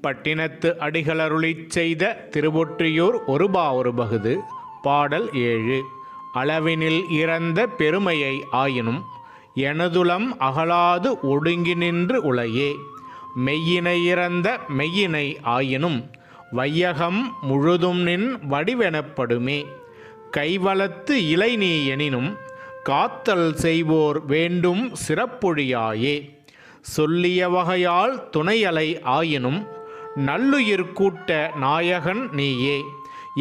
பட்டினத்து அடிகளருளிச் செய்த திருவொற்றியூர் ஒருபா ஒருபகுது. பாடல் 7. அளவினில் இறந்த பெருமையை ஆயினும் எனதுளம் அகலாது ஒடுங்கி நின்று உளையே. மெய்யினை இறந்த மெய்யினை ஆயினும் வையகம் முழுதும் நின் வடிவெனப்படுமே. கைவலத்து இலைநீ எனினும் காத்தல் செய்வோர் வேண்டும் சிறப்பொழியாயே. சொல்லிய வகையால் துணையலை ஆயினும் நல்லுயிர் கூட்ட நாயகன் நீயே.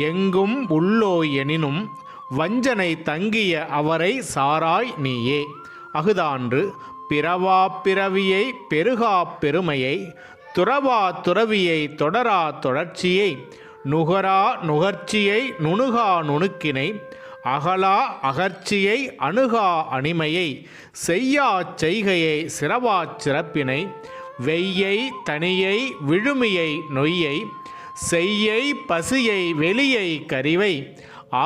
எங்கும் உள்ளோய் எனினும் வஞ்சனை தங்கிய அவரை சாராய் நீயே. அகுதான்று பிறவா பிறவியை பெருகா பெருமையை துறவா துறவியை தொடரா தொடர்ச்சியை நுகரா நுகர்ச்சியை நுணுகா நுணுக்கினை அகலா அகர்ச்சியை அணுகா அணிமையை செய்யா செய்கையை சிறவாச் சிறப்பினை வெய்யை தனியை விழுமியை நொய்யை செய்யை பசியை வெளியை கரிவை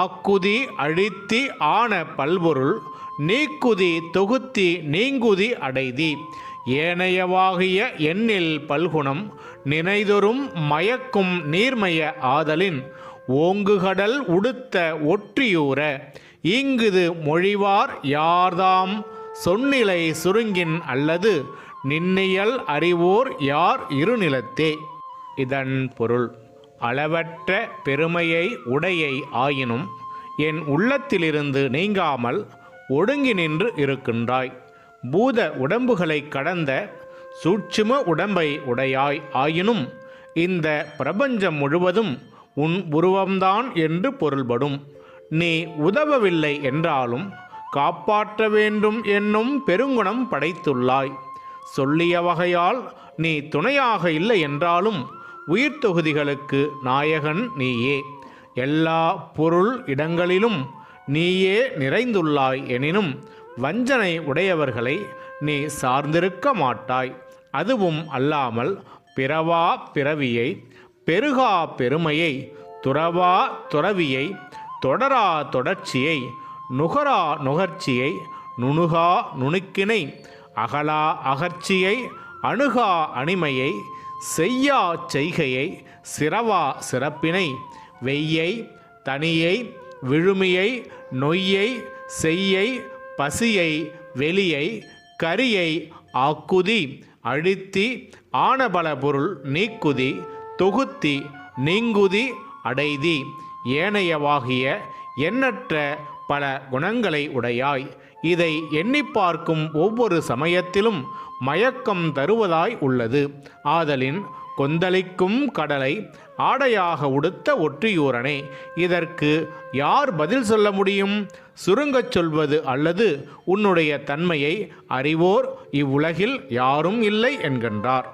ஆக்குதி அழித்தி ஆன பல்பொருள் நீக்குதி தொகுத்தி நீங்குதி அடைதி. ஏனையவாகிய எண்ணில் பல்குணம் நினைதொரும் மயக்கும் நீர்மய ஆதலின் ஓங்குகடல் உடுத்த ஒற்றியூர ஈங்குது மொழிவார் யார்தாம் சொன்னிலை சுருங்கின் அல்லது நின்னியல் அறிவோர் யார் இருநிலத்தே. இதன் பொருள், அளவற்ற பெருமையை உடையை ஆயினும் என் உள்ளத்திலிருந்து நீங்காமல் ஒடுங்கி நின்று இருக்கின்றாய். பூத உடம்புகளை கடந்த சூட்சும உடம்பை உடையாய் ஆயினும் இந்த பிரபஞ்சம் முழுவதும் உன் உருவம்தான் என்று பொருள்படும். நீ உதவவில்லை என்றாலும் காப்பாற்ற வேண்டும் என்னும் பெருங்குணம் படைத்துள்ளாய். சொல்லிய வகையால் நீ துணையாக இல்லை என்றாலும் உயிர் தொகுதிகளுக்கு நாயகன் நீயே. எல்லா பொருள் இடங்களிலும் நீயே நிறைந்துள்ளாய் எனினும் வஞ்சனை உடையவர்களை நீ சார்ந்திருக்க மாட்டாய். அதுவும் அல்லாமல் பிறவா பிறவியை பெருகா பெருமையை துறவா துறவியை தொடரா தொடர்ச்சியை நுகரா நுகர்ச்சியை நுணுகா நுணுக்கினை அகலா அகர்ச்சியை அணுகா அணிமையை செய்யா செய்கையை சிறவா சிறப்பினை வெய்யை தனியை விழுமியை நொய்யை செய்யை பசியை வெளியை கரியை ஆக்குதி அழித்தி ஆனபல பொருள் நீக்குதி தொகுத்தி நீங்குதி அடைதி. ஏனையவாகிய எண்ணற்ற பல குணங்களை உடையாய். இதை எண்ணி பார்க்கும் ஒவ்வொரு சமயத்திலும் மயக்கம் தருவதாய் உள்ளது. ஆதலின் கொந்தளிக்கும் கடலை ஆடையாக உடுத்த ஒற்றியூரனே, இதற்கு யார் பதில் சொல்ல முடியும்? சுருங்கச் சொல்வது அல்லது உன்னுடைய தன்மையை அறிவோர் இவ்வுலகில் யாரும் இல்லை என்கின்றார்.